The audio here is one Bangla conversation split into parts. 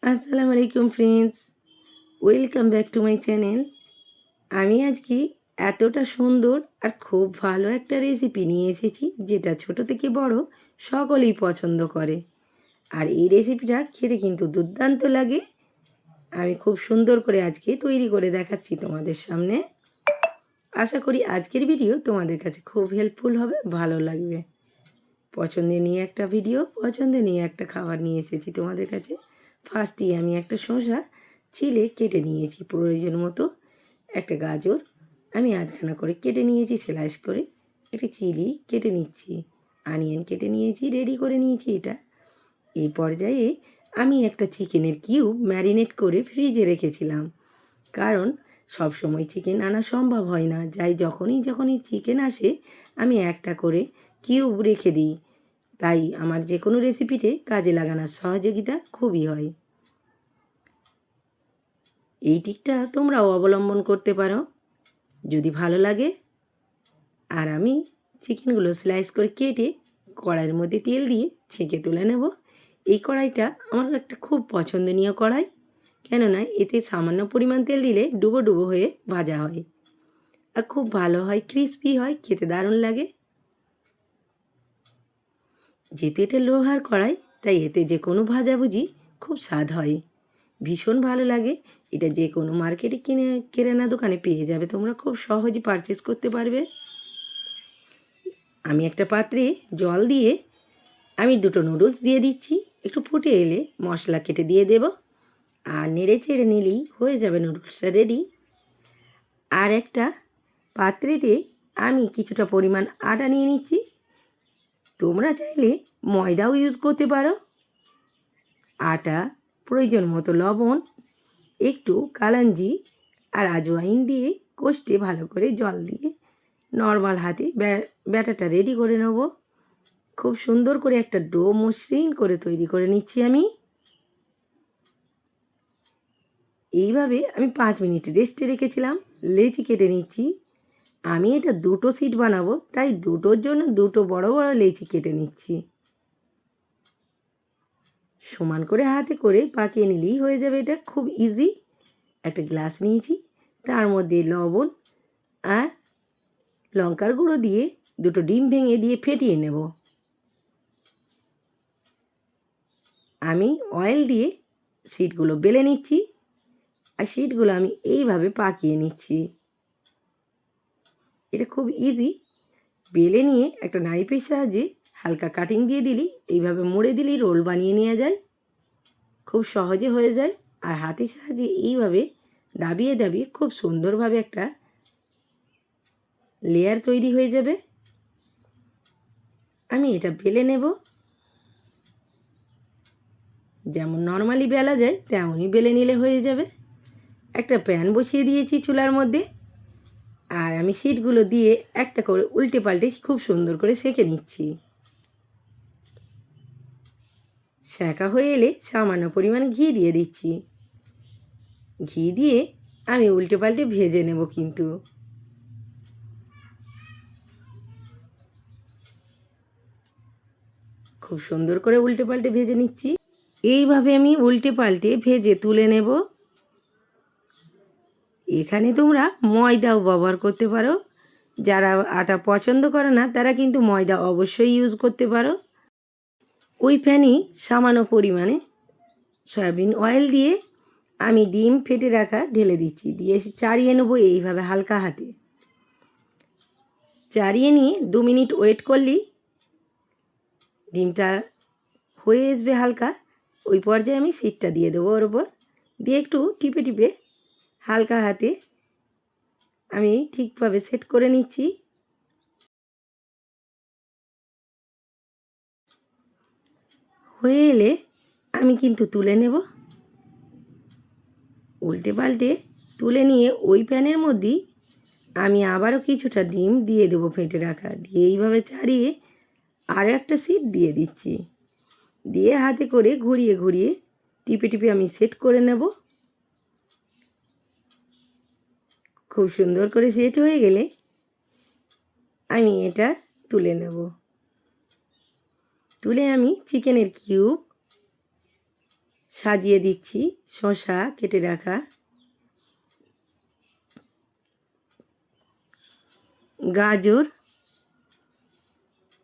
আসসালামু আলাইকুম friends, welcome back to my channel. আমি আজকে এতটা সুন্দর আর খুব ভালো একটা রেসিপি নিয়ে এসেছি, যেটা ছোট থেকে বড় সকলেই পছন্দ করে। আর এই রেসিপিটা খেতে কিন্তু দুর্দান্ত লাগে। আমি খুব সুন্দর করে আজকে তৈরি করে দেখাচ্ছি তোমাদের সামনে। আশা করি আজকের ভিডিও তোমাদের কাছে খুব হেল্পফুল হবে, ভালো লাগবে। পছন্দে নিয়ে একটা ভিডিও, পছন্দে নিয়ে একটা খাবার নিয়ে এসেছি তোমাদের কাছে। ফার্স্টেই আমি একটা শসা ছিলে কেটে নিয়েছি প্রয়োজন মতো। একটা গাজর আমি আধখানা করে কেটে নিয়েছি স্লাইস করে। একটা চিলি কেটে নিচ্ছি, অনিয়ন কেটে নিয়েছি, রেডি করে নিয়েছি এটা। এই পর্যায়ে আমি একটা চিকেনের কিউব ম্যারিনেট করে ফ্রিজে রেখেছিলাম, কারণ সব সময় চিকেন আনা সম্ভব হয় না। যাই যখনই চিকেন আসে আমি একটা করে কিউব রেখে দিই, তাই আমার যে কোনো রেসিপিতে কাজে লাগানোর সহযোগিতা খুবই হয়। এই টিকটা তোমরাও অবলম্বন করতে পারো যদি ভালো লাগে। আর আমি চিকেনগুলো স্লাইস করে কেটে কড়াইয়ের মধ্যে তেল দিয়ে ছেঁকে তুলে নেব। এই কড়াইটা আমার একটা খুব পছন্দনীয় কড়াই, কেননা এতে সামান্য পরিমাণ তেল দিলে ডুবো ডুবো হয়ে ভাজা হয় আর খুব ভালো হয়, ক্রিস্পি হয়, খেতে দারুণ লাগে। যেহেতু এটা লোহার কড়াই, তাই এতে যে কোনো ভাজাভুজি খুব স্বাদ হয়, ভীষণ ভালো লাগে। এটা যে কোনো মার্কেটে কেরানা দোকানে পেয়ে যাবে, তোমরা খুব সহজে পারচেস করতে পারবে। আমি একটা পাত্রে জল দিয়ে আমি দুটো নুডলস দিয়ে দিচ্ছি। একটু ফুটে এলে মশলা কেটে দিয়ে দেব, আর নেড়ে চেড়ে নিলেই হয়ে যাবে নুডলসটা রেডি। আর একটা পাত্রেতে আমি কিছুটা পরিমাণ আটা নিয়ে নিচ্ছি। তোমরা চাইলে ময়দাও ইউজ করতে পারো। আটা, প্রয়োজন মতো লবণ, একটু কালাঞ্জি আর আজওয়াইন দিয়ে কষতে ভালো করে জল দিয়ে নর্মাল হাতে ব্যাটারটা রেডি করে নেব। খুব সুন্দর করে একটা ডো মসৃণ করে তৈরি করে নিচ্ছি আমি। এইভাবে আমি 5 মিনিট রেস্টে রেখেছিলাম। লেচি কেটে নিচ্ছি। আমি এটা দুটো সিট বানাবো, তাই দুটোর জন্য দুটো বড় বড় লেচি কেটে নিচ্ছি। সমান করে হাতে করে পাকিয়ে নিলেই হয়ে যাবে, এটা খুব ইজি। একটা গ্লাস নিয়েছি, তার মধ্যে লবণ আর লঙ্কার গুঁড়ো দিয়ে দুটো ডিম ভেঙে দিয়ে ফেটিয়ে নেব। আমি অয়েল দিয়ে সিটগুলো বেলে নিচ্ছি, আর সিটগুলো আমি এইভাবে পাকিয়ে নিচ্ছি। এটা খুব ইজি। বেলে নিয়ে একটা নাইফের সাহায্যে হালকা কাটিং দিয়ে দিলি, এইভাবে মুড়ে দিলি রোল বানিয়ে নেওয়া যায়, খুব সহজে হয়ে যায়। আর হাতের সাহায্যে এইভাবে দাবিয়ে দাবিয়ে খুব সুন্দরভাবে একটা লেয়ার তৈরি হয়ে যাবে। আমি এটা বেলে নেব, যেমন নর্মালি বেলা যায় তেমনই বেলে নিলে হয়ে যাবে। একটা প্যান বসিয়ে দিয়েছি চুলার মধ্যে, আর আমি সিটগুলো দিয়ে একটা করে উল্টে পাল্টে খুব সুন্দর করে সেঁকে নিচ্ছি। সেঁকা হয়ে এলে সামান্য পরিমাণ ঘি দিয়ে দিচ্ছি। ঘি দিয়ে আমি উল্টে পাল্টে ভেজে নেব, কিন্তু খুব সুন্দর করে উল্টে পাল্টে ভেজে নিচ্ছি। এইভাবে আমি উল্টে পাল্টে ভেজে তুলে নেব। এখানে তোমরা ময়দাও ব্যবহার করতে পারো। যারা আটা পছন্দ করে না তারা কিন্তু ময়দা অবশ্যই ইউজ করতে পারো। ওই প্যানেই সামান্য পরিমাণে সয়াবিন অয়েল দিয়ে আমি ডিম ফেটে রাখা ঢেলে দিচ্ছি, দিয়ে চাড়িয়ে নেবো এইভাবে হালকা হাতে। চাড়িয়ে নিয়ে 2 মিনিট ওয়েট করলেই ডিমটা হয়ে আসবে হালকা। ওই পর্যায়ে আমি সিটটা দিয়ে দেবো ওর ওপর, দিয়ে একটু টিপে টিপে হালকা হাতে আমি ঠিকভাবে সেট করে নিচ্ছি। হয়ে এলে আমি কিন্তু তুলে নেব। উল্টে পাল্টে তুলে নিয়ে ওই প্যানের মধ্যেই আমি আবারও কিছুটা ডিম দিয়ে দেবো ফেটে রাখা, দিয়ে এইভাবে ছাড়িয়ে আরও একটা সিট দিয়ে দিচ্ছি। দিয়ে হাতে করে ঘুরিয়ে ঘুরিয়ে টিপে টিপে আমি সেট করে নেব। খুব সুন্দর করে সেট হয়ে গেলে আমি এটা তুলে নেব। তুলে আমি চিকেনের কিউব সাজিয়ে দিচ্ছি শসা কেটে রাখা, গাজর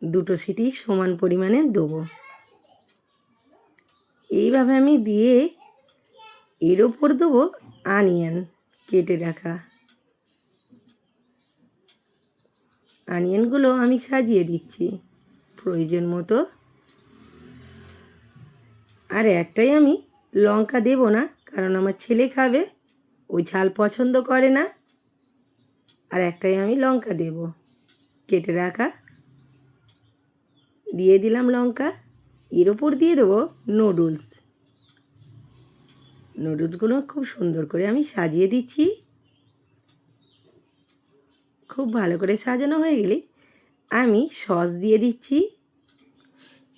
দুটো সিটি সমান পরিমাণে দেবো। এইভাবে আমি দিয়ে এর ওপর দেবো অনিয়ন কেটে রাখা। অনিয়নগুলো আমি সাজিয়ে দিচ্ছি প্রয়োজন মতো। আর একটাই আমি লঙ্কা দেব না, কারণ আমার ছেলে খাবে, ওই ঝাল পছন্দ করে না। আর একটাই আমি লঙ্কা দেব কেটে রাখা, দিয়ে দিলাম লঙ্কা। এর ওপর দিয়ে দেবো নুডলসগুলো খুব সুন্দর করে আমি সাজিয়ে দিচ্ছি। খুব ভালো করে সাজানো হয়ে গেলে আমি সস দিয়ে দিচ্ছি।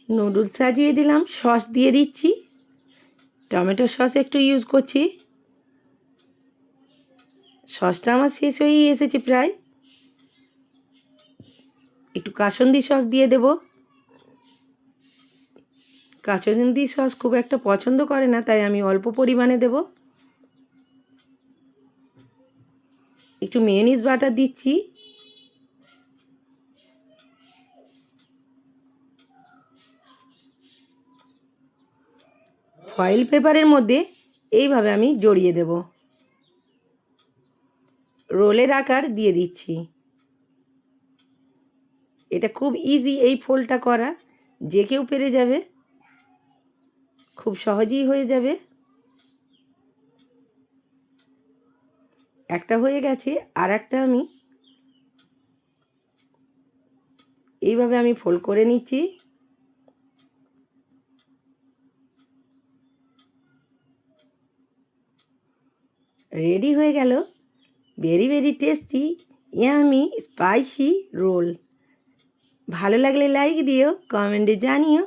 নুডলস সাজিয়ে দিলাম, সস দিয়ে দিচ্ছি। টমেটো সস একটু ইউজ করছি। সসটা আমার শেষ হয়েই এসেছে প্রায়। একটু কাসুন্দি সস দিয়ে দেব। কাসুন্দি সস খুব একটা পছন্দ করে না, তাই আমি অল্প পরিমাণে দেব। একটু মেয়োনিজ বাটার দিচ্ছি। ফয়েল পেপারের মধ্যে এইভাবে আমি জড়িয়ে দেব। রোলের আকার দিয়ে দিচ্ছি। এটা খুব ইজি এই ফোল্ডটা করা, যে কেউ পেরে যাবে, খুব সহজেই হয়ে যাবে। একটা হয়ে গেছে, আর একটা আমি এইভাবে আমি ফোল্ড করে নিচ্ছি। রেডি হয়ে গেল very very tasty yummy spicy roll. ভালো লাগলে লাইক দিও, কমেন্টে জানিও,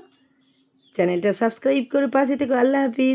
চ্যানেলটা সাবস্ক্রাইব করে পাশে থেকো। আল্লাহ হাফিজ।